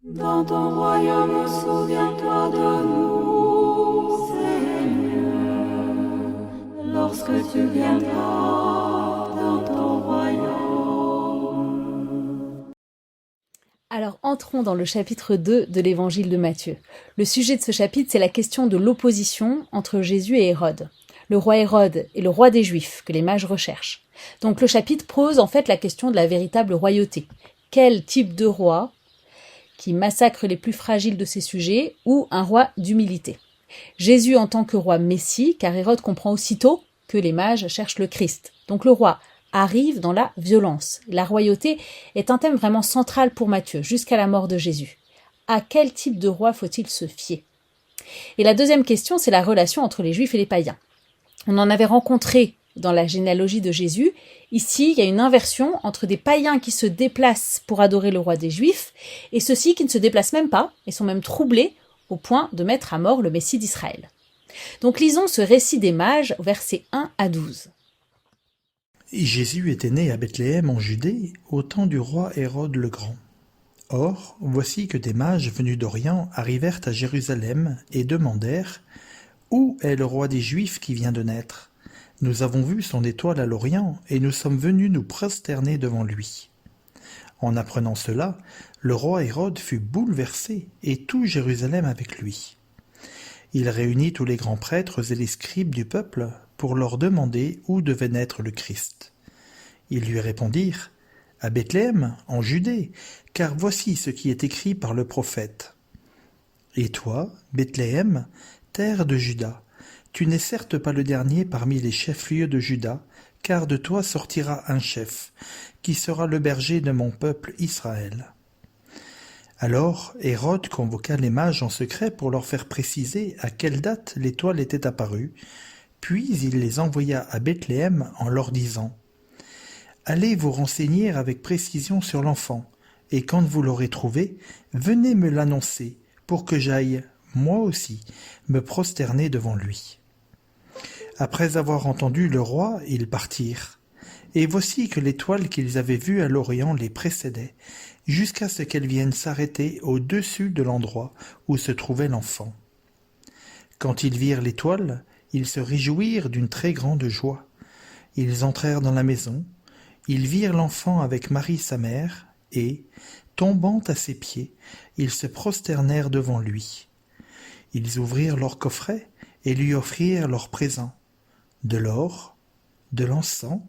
Dans ton royaume, souviens-toi de nous, Seigneur, lorsque tu viendras dans ton royaume. Alors entrons dans le chapitre 2 de l'évangile de Matthieu. Le sujet de ce chapitre, c'est la question de l'opposition entre Jésus et Hérode. Le roi Hérode est le roi des Juifs, que les mages recherchent. Donc le chapitre pose en fait la question de la véritable royauté. Quel type de roi qui massacre les plus fragiles de ses sujets ou un roi d'humilité? Jésus en tant que roi Messie, car Hérode comprend aussitôt que les mages cherchent le Christ. Donc le roi arrive dans la violence. La royauté est un thème vraiment central pour Matthieu, jusqu'à la mort de Jésus. À quel type de roi faut-il se fier? Et la deuxième question, c'est la relation entre les Juifs et les païens. On en avait rencontré dans la généalogie de Jésus. Ici, il y a une inversion entre des païens qui se déplacent pour adorer le roi des Juifs et ceux-ci qui ne se déplacent même pas et sont même troublés au point de mettre à mort le Messie d'Israël. Donc lisons ce récit des mages, versets 1 à 12. Jésus était né à Bethléem en Judée, au temps du roi Hérode le Grand. Or, voici que des mages venus d'Orient arrivèrent à Jérusalem et demandèrent « Où est le roi des Juifs qui vient de naître ? Nous avons vu son étoile à l'Orient, et nous sommes venus nous prosterner devant lui. » En apprenant cela, le roi Hérode fut bouleversé, et tout Jérusalem avec lui. Il réunit tous les grands prêtres et les scribes du peuple pour leur demander où devait naître le Christ. Ils lui répondirent « À Bethléem, en Judée, car voici ce qui est écrit par le prophète. Et toi, Bethléem, terre de Juda, tu n'es certes pas le dernier parmi les chefs-lieux de Juda, car de toi sortira un chef, qui sera le berger de mon peuple Israël. » Alors Hérode convoqua les mages en secret pour leur faire préciser à quelle date l'étoile était apparue, puis il les envoya à Bethléem en leur disant « Allez vous renseigner avec précision sur l'enfant, et quand vous l'aurez trouvé, venez me l'annoncer, pour que j'aille, moi aussi, me prosterner devant lui. » Après avoir entendu le roi, ils partirent. Et voici que l'étoile qu'ils avaient vue à l'Orient les précédait, jusqu'à ce qu'elle vienne s'arrêter au-dessus de l'endroit où se trouvait l'enfant. Quand ils virent l'étoile, ils se réjouirent d'une très grande joie. Ils entrèrent dans la maison, ils virent l'enfant avec Marie sa mère, et, tombant à ses pieds, ils se prosternèrent devant lui. Ils ouvrirent leur coffret et lui offrirent leurs présents, de l'or, de l'encens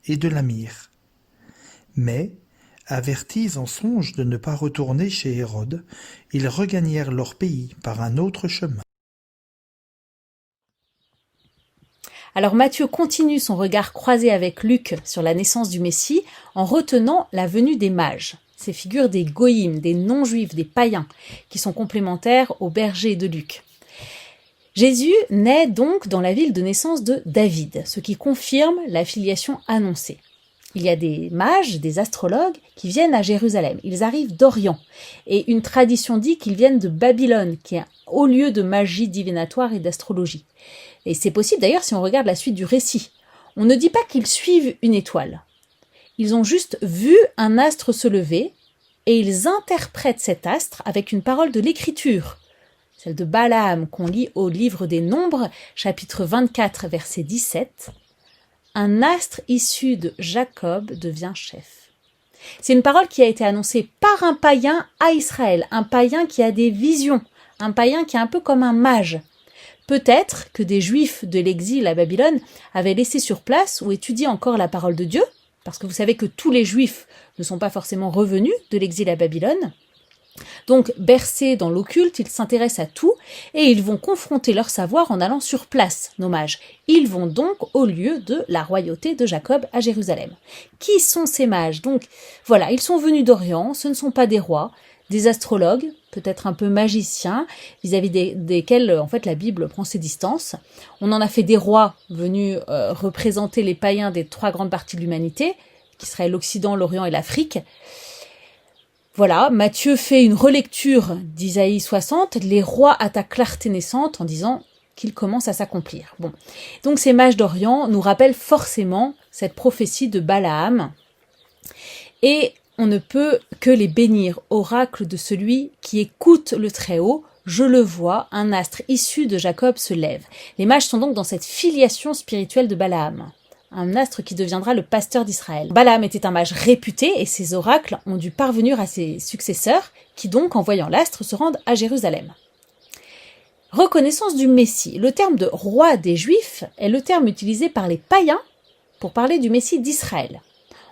et de la myrrhe. Mais, avertis en songe de ne pas retourner chez Hérode, ils regagnèrent leur pays par un autre chemin. Alors Matthieu continue son regard croisé avec Luc sur la naissance du Messie en retenant la venue des mages, ces figures des goïms, des non-juifs, des païens, qui sont complémentaires aux bergers de Luc. Jésus naît donc dans la ville de naissance de David, ce qui confirme la filiation annoncée. Il y a des mages, des astrologues qui viennent à Jérusalem. Ils arrivent d'Orient. Et une tradition dit qu'ils viennent de Babylone, qui est un haut lieu de magie divinatoire et d'astrologie. Et c'est possible d'ailleurs si on regarde la suite du récit. On ne dit pas qu'ils suivent une étoile. Ils ont juste vu un astre se lever et ils interprètent cet astre avec une parole de l'Écriture, celle de Balaam qu'on lit au livre des Nombres, chapitre 24, verset 17. Un astre issu de Jacob devient chef. C'est une parole qui a été annoncée par un païen à Israël, un païen qui a des visions, un païen qui est un peu comme un mage. Peut-être que des Juifs de l'exil à Babylone avaient laissé sur place ou étudié encore la parole de Dieu, parce que vous savez que tous les Juifs ne sont pas forcément revenus de l'exil à Babylone. Donc, bercés dans l'occulte, ils s'intéressent à tout et ils vont confronter leur savoir en allant sur place, nos mages. Ils vont donc au lieu de la royauté de Jacob à Jérusalem. Qui sont ces mages? Donc, voilà, ils sont venus d'Orient, ce ne sont pas des rois, des astrologues, peut-être un peu magiciens, vis-à-vis desquels en fait la Bible prend ses distances. On en a fait des rois venus représenter les païens des trois grandes parties de l'humanité, qui seraient l'Occident, l'Orient et l'Afrique. Voilà, Matthieu fait une relecture d'Isaïe 60, les rois à ta clarté naissante, en disant qu'il commence à s'accomplir. Bon, donc ces mages d'Orient nous rappellent forcément cette prophétie de Balaam. Et on ne peut que les bénir, oracle de celui qui écoute le Très-Haut. Je le vois, un astre issu de Jacob se lève. Les mages sont donc dans cette filiation spirituelle de Balaam, un astre qui deviendra le pasteur d'Israël. Balaam était un mage réputé et ses oracles ont dû parvenir à ses successeurs qui donc, en voyant l'astre, se rendent à Jérusalem. Reconnaissance du Messie. Le terme de roi des Juifs est le terme utilisé par les païens pour parler du Messie d'Israël.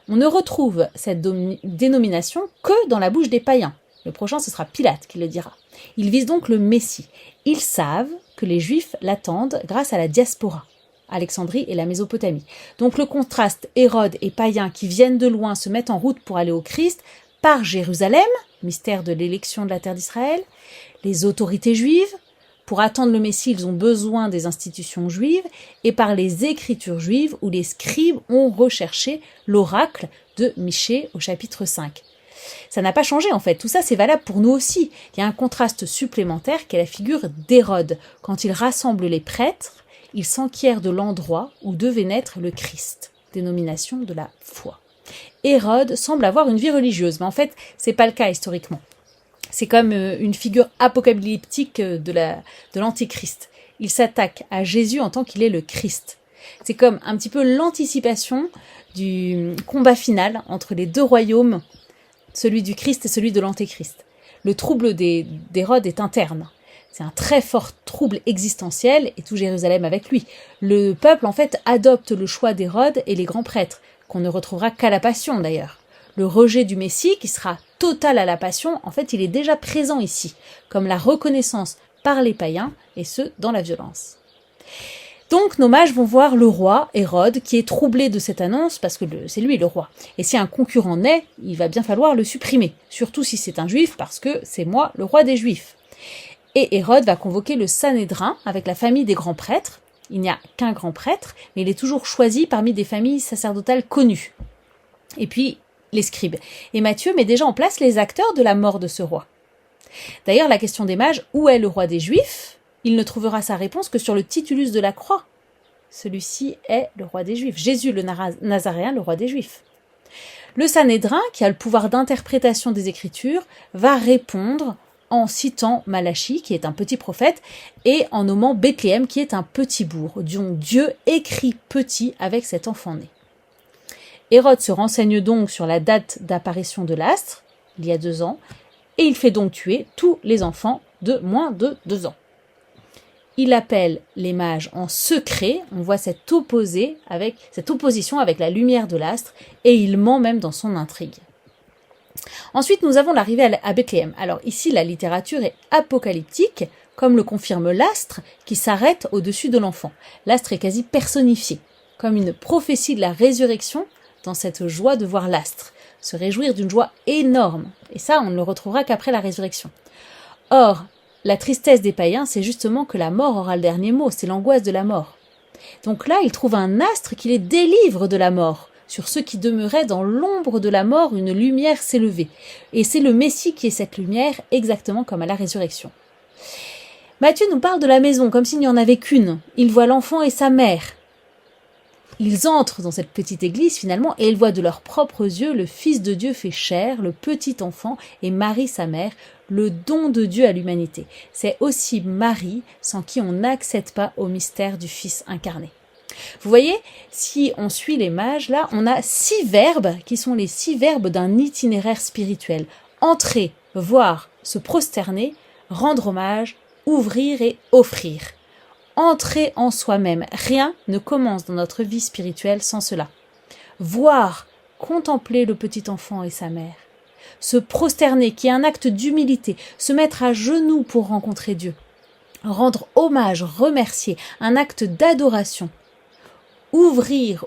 On ne retrouve cette dénomination que dans la bouche des païens. Le prochain, ce sera Pilate qui le dira. Ils visent donc le Messie. Ils savent que les Juifs l'attendent grâce à la diaspora, Alexandrie et la Mésopotamie. Donc le contraste Hérode et païens qui viennent de loin se mettent en route pour aller au Christ par Jérusalem, mystère de l'élection de la terre d'Israël, les autorités juives. Pour attendre le Messie, ils ont besoin des institutions juives, et par les écritures juives où les scribes ont recherché l'oracle de Michée au chapitre 5. Ça n'a pas changé en fait, tout ça c'est valable pour nous aussi. Il y a un contraste supplémentaire qui est la figure d'Hérode. Quand il rassemble les prêtres, il s'enquiert de l'endroit où devait naître le Christ, dénomination de la foi. Hérode semble avoir une vie religieuse, mais en fait c'est pas le cas historiquement. C'est comme une figure apocalyptique de l'Antichrist. Il s'attaque à Jésus en tant qu'il est le Christ. C'est comme un petit peu l'anticipation du combat final entre les deux royaumes, celui du Christ et celui de l'Antéchrist. Le trouble d'Hérode est interne. C'est un très fort trouble existentiel et tout Jérusalem avec lui. Le peuple, en fait, adopte le choix d'Hérode et les grands prêtres, qu'on ne retrouvera qu'à la Passion d'ailleurs. Le rejet du Messie, qui sera total à la Passion, en fait, il est déjà présent ici, comme la reconnaissance par les païens, et ce, dans la violence. Donc, nos mages vont voir le roi, Hérode, qui est troublé de cette annonce, parce que c'est lui le roi. Et si un concurrent naît, il va bien falloir le supprimer, surtout si c'est un juif, parce que c'est moi, le roi des juifs. Et Hérode va convoquer le Sanhédrin avec la famille des grands prêtres. Il n'y a qu'un grand prêtre, mais il est toujours choisi parmi des familles sacerdotales connues. Et puis, les scribes. Et Matthieu met déjà en place les acteurs de la mort de ce roi. D'ailleurs, la question des mages, où est le roi des Juifs? Il ne trouvera sa réponse que sur le titulus de la croix. Celui-ci est le roi des Juifs. Jésus le Nazaréen, le roi des Juifs. Le Sanhédrin, qui a le pouvoir d'interprétation des Écritures, va répondre en citant Malachie, qui est un petit prophète, et en nommant Bethléem, qui est un petit bourg, dont Dieu écrit petit avec cet enfant né. Hérode se renseigne donc sur la date d'apparition de l'astre, il y a 2 ans, et il fait donc tuer tous les enfants de moins de 2 ans. Il appelle les mages en secret, on voit cette opposition avec la lumière de l'astre, et il ment même dans son intrigue. Ensuite, nous avons l'arrivée à Bethléem. Alors ici, la littérature est apocalyptique, comme le confirme l'astre qui s'arrête au-dessus de l'enfant. L'astre est quasi personnifié, comme une prophétie de la résurrection, dans cette joie de voir l'astre, se réjouir d'une joie énorme. Et ça, on ne le retrouvera qu'après la résurrection. Or, la tristesse des païens, c'est justement que la mort aura le dernier mot, c'est l'angoisse de la mort. Donc là, ils trouvent un astre qui les délivre de la mort. Sur ceux qui demeuraient dans l'ombre de la mort, une lumière s'est levée. Et c'est le Messie qui est cette lumière, exactement comme à la résurrection. Matthieu nous parle de la maison, comme s'il n'y en avait qu'une. Il voit l'enfant et sa mère. Ils entrent dans cette petite église finalement et ils voient de leurs propres yeux le Fils de Dieu fait chair, le petit enfant et Marie sa mère, le don de Dieu à l'humanité. C'est aussi Marie sans qui on n'accède pas au mystère du Fils incarné. Vous voyez, si on suit les mages, là, on a 6 verbes qui sont les 6 verbes d'un itinéraire spirituel. Entrer, voir, se prosterner, rendre hommage, ouvrir et offrir. Entrer en soi-même. Rien ne commence dans notre vie spirituelle sans cela. Voir, contempler le petit enfant et sa mère. Se prosterner, qui est un acte d'humilité. Se mettre à genoux pour rencontrer Dieu. Rendre hommage, remercier, un acte d'adoration. Ouvrir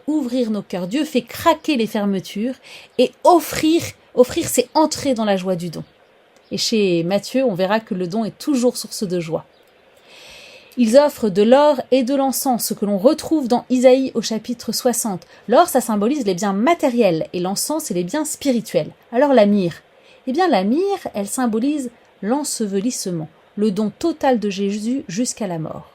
nos cœurs. Dieu fait craquer les fermetures. Et offrir c'est entrer dans la joie du don. Et chez Matthieu, on verra que le don est toujours source de joie. Ils offrent de l'or et de l'encens, ce que l'on retrouve dans Isaïe au chapitre 60. L'or, ça symbolise les biens matériels et l'encens, c'est les biens spirituels. Alors la myrrhe, la myrrhe, elle symbolise l'ensevelissement, le don total de Jésus jusqu'à la mort.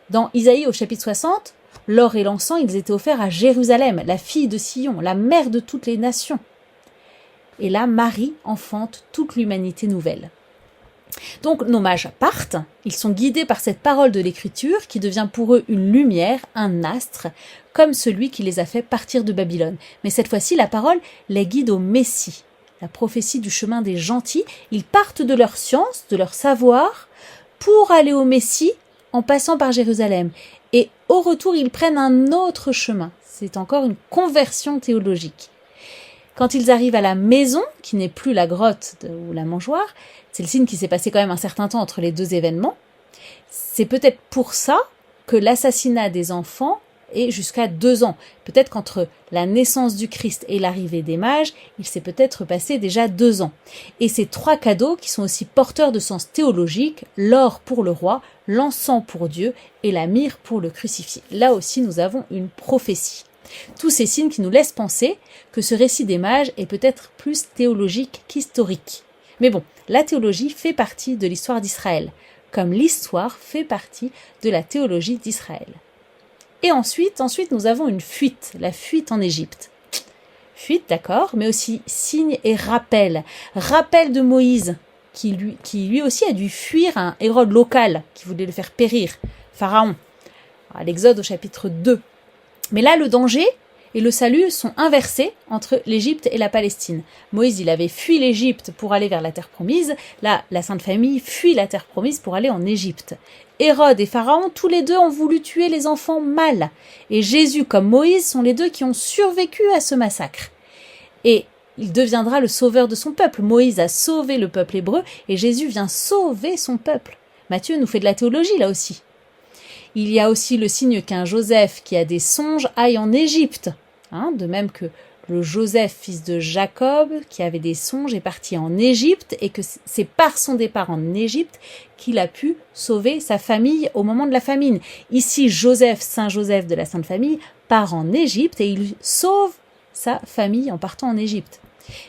Dans Isaïe au chapitre 60, l'or et l'encens, ils étaient offerts à Jérusalem, la fille de Sion, la mère de toutes les nations. Et là, Marie enfante toute l'humanité nouvelle. Donc nos mages partent, ils sont guidés par cette parole de l'Écriture qui devient pour eux une lumière, un astre, comme celui qui les a fait partir de Babylone. Mais cette fois-ci, la parole les guide au Messie, la prophétie du chemin des gentils. Ils partent de leur science, de leur savoir, pour aller au Messie en passant par Jérusalem. Et au retour, ils prennent un autre chemin. C'est encore une conversion théologique. Quand ils arrivent à la maison, qui n'est plus la grotte ou la mangeoire, c'est le signe qu'il s'est passé quand même un certain temps entre les deux événements. C'est peut-être pour ça que l'assassinat des enfants est jusqu'à 2 ans. Peut-être qu'entre la naissance du Christ et l'arrivée des mages, il s'est peut-être passé déjà 2 ans. Et ces 3 cadeaux qui sont aussi porteurs de sens théologique, l'or pour le roi, l'encens pour Dieu et la myrrhe pour le crucifié. Là aussi, nous avons une prophétie. Tous ces signes qui nous laissent penser que ce récit des mages est peut-être plus théologique qu'historique. Mais bon, la théologie fait partie de l'histoire d'Israël, comme l'histoire fait partie de la théologie d'Israël. Et ensuite, nous avons une fuite, la fuite en Égypte. Fuite, d'accord, mais aussi signe et rappel. Rappel de Moïse, qui lui aussi a dû fuir un Hérode local qui voulait le faire périr, Pharaon, à l'Exode au chapitre 2. Mais là, le danger et le salut sont inversés entre l'Égypte et la Palestine. Moïse, il avait fui l'Égypte pour aller vers la terre promise. Là, la Sainte Famille fuit la terre promise pour aller en Égypte. Hérode et Pharaon, tous les deux ont voulu tuer les enfants mâles. Et Jésus, comme Moïse, sont les deux qui ont survécu à ce massacre. Et il deviendra le sauveur de son peuple. Moïse a sauvé le peuple hébreu et Jésus vient sauver son peuple. Matthieu nous fait de la théologie là aussi. Il y a aussi le signe qu'un Joseph qui a des songes aille en Égypte. De même que le Joseph, fils de Jacob, qui avait des songes, est parti en Égypte et que c'est par son départ en Égypte qu'il a pu sauver sa famille au moment de la famine. Ici, Joseph, Saint Joseph de la Sainte Famille, part en Égypte et il sauve sa famille en partant en Égypte.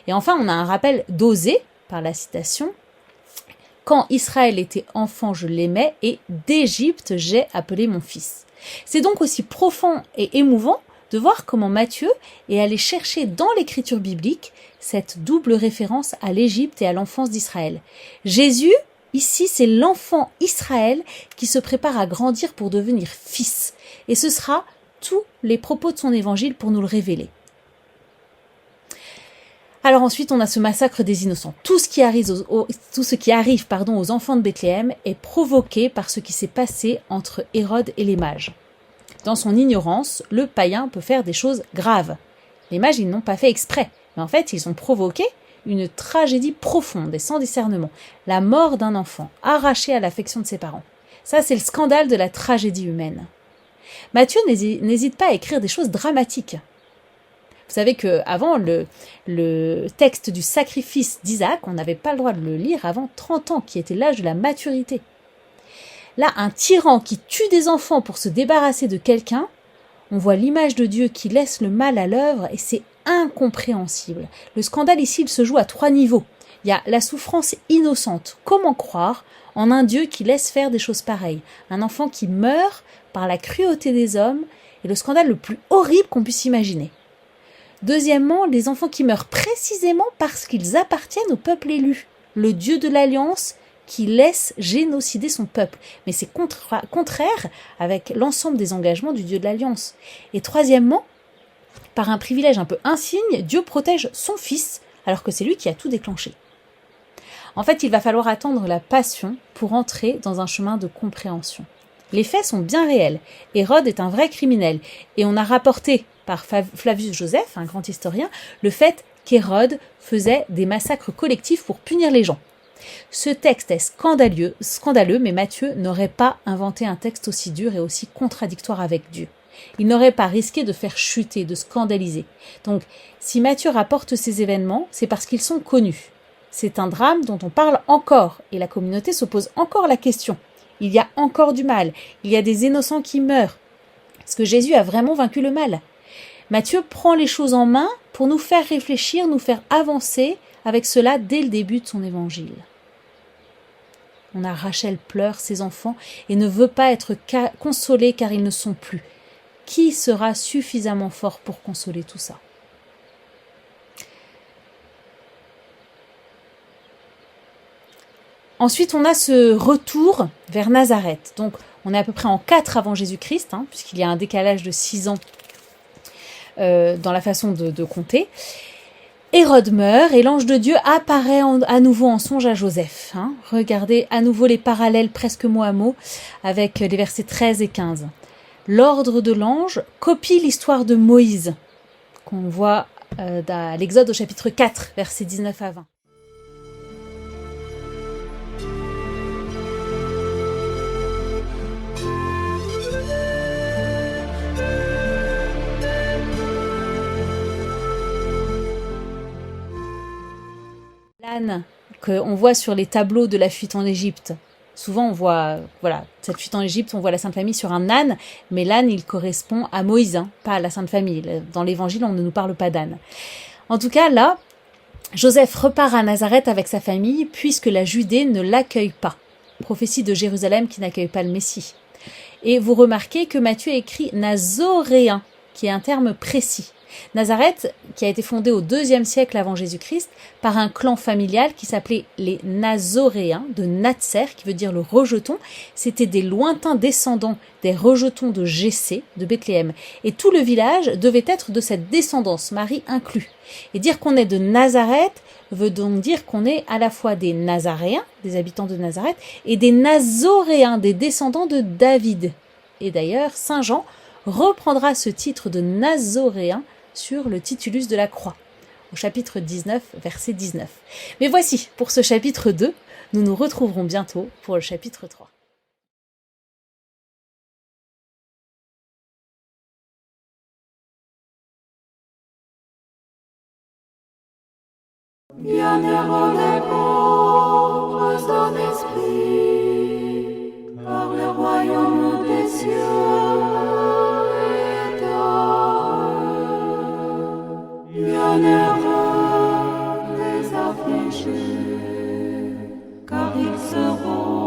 Et enfin, on a un rappel d'Osée par la citation. Quand Israël était enfant, je l'aimais, et d'Égypte, j'ai appelé mon fils. C'est donc aussi profond et émouvant de voir comment Matthieu est allé chercher dans l'écriture biblique cette double référence à l'Égypte et à l'enfance d'Israël. Jésus, ici, c'est l'enfant Israël qui se prépare à grandir pour devenir fils. Et ce sera tous les propos de son évangile pour nous le révéler. Alors ensuite, on a ce massacre des innocents. Tout ce qui arrive aux enfants de Bethléem est provoqué par ce qui s'est passé entre Hérode et les mages. Dans son ignorance, le païen peut faire des choses graves. Les mages, ils n'ont pas fait exprès, mais en fait, ils ont provoqué une tragédie profonde et sans discernement. La mort d'un enfant, arraché à l'affection de ses parents. Ça, c'est le scandale de la tragédie humaine. Matthieu n'hésite pas à écrire des choses dramatiques. Vous savez qu'avant le texte du sacrifice d'Isaac, on n'avait pas le droit de le lire avant 30 ans, qui était l'âge de la maturité. Là, un tyran qui tue des enfants pour se débarrasser de quelqu'un, on voit l'image de Dieu qui laisse le mal à l'œuvre et c'est incompréhensible. Le scandale ici, il se joue à 3 niveaux. Il y a la souffrance innocente. Comment croire en un Dieu qui laisse faire des choses pareilles? Un enfant qui meurt par la cruauté des hommes est le scandale le plus horrible qu'on puisse imaginer. Deuxièmement, les enfants qui meurent précisément parce qu'ils appartiennent au peuple élu, le Dieu de l'Alliance qui laisse génocider son peuple. Mais c'est contraire avec l'ensemble des engagements du Dieu de l'Alliance. Et troisièmement, par un privilège un peu insigne, Dieu protège son fils alors que c'est lui qui a tout déclenché. En fait, il va falloir attendre la passion pour entrer dans un chemin de compréhension. Les faits sont bien réels. Hérode est un vrai criminel. Et on a rapporté par Flavius Joseph, un grand historien, le fait qu'Hérode faisait des massacres collectifs pour punir les gens. Ce texte est scandaleux, mais Matthieu n'aurait pas inventé un texte aussi dur et aussi contradictoire avec Dieu. Il n'aurait pas risqué de faire chuter, de scandaliser. Donc, si Matthieu rapporte ces événements, c'est parce qu'ils sont connus. C'est un drame dont on parle encore, et la communauté se pose encore la question. Il y a encore du mal, il y a des innocents qui meurent. Est-ce que Jésus a vraiment vaincu le mal ? Matthieu prend les choses en main pour nous faire réfléchir, nous faire avancer avec cela dès le début de son évangile. On a Rachel pleure ses enfants et ne veut pas être consolée car ils ne sont plus. Qui sera suffisamment fort pour consoler tout ça ? Ensuite, on a ce retour vers Nazareth. Donc, on est à peu près en 4 avant Jésus-Christ, puisqu'il y a un décalage de 6 ans dans la façon de compter. Hérode meurt et l'ange de Dieu apparaît à nouveau en songe à Joseph. Regardez à nouveau les parallèles presque mot à mot avec les versets 13 et 15. L'ordre de l'ange copie l'histoire de Moïse, qu'on voit dans l'Exode au chapitre 4, versets 19 à 20. L'âne qu'on voit sur les tableaux de la fuite en Égypte. Souvent on voit, cette fuite en Égypte, on voit la Sainte Famille sur un âne, mais l'âne il correspond à Moïse, pas à la Sainte Famille. Dans l'Évangile on ne nous parle pas d'âne. En tout cas là, Joseph repart à Nazareth avec sa famille puisque la Judée ne l'accueille pas. Prophétie de Jérusalem qui n'accueille pas le Messie. Et vous remarquez que Matthieu écrit Nazoréen, qui est un terme précis. Nazareth, qui a été fondée au IIe siècle avant Jésus-Christ par un clan familial qui s'appelait les Nazoréens de Natser, qui veut dire le rejeton. C'était des lointains descendants des rejetons de Jessé, de Bethléem. Et tout le village devait être de cette descendance, Marie inclus. Et dire qu'on est de Nazareth veut donc dire qu'on est à la fois des Nazaréens, des habitants de Nazareth, et des Nazoréens, des descendants de David. Et d'ailleurs, Saint Jean reprendra ce titre de Nazoréen sur le titulus de la croix, au chapitre 19, verset 19. Mais voici, pour ce chapitre 2, nous nous retrouverons bientôt pour le chapitre 3. Bienheureux les pauvres en esprit, car le royaume des cieux est à eux. Bienheureux les affligés, car ils seront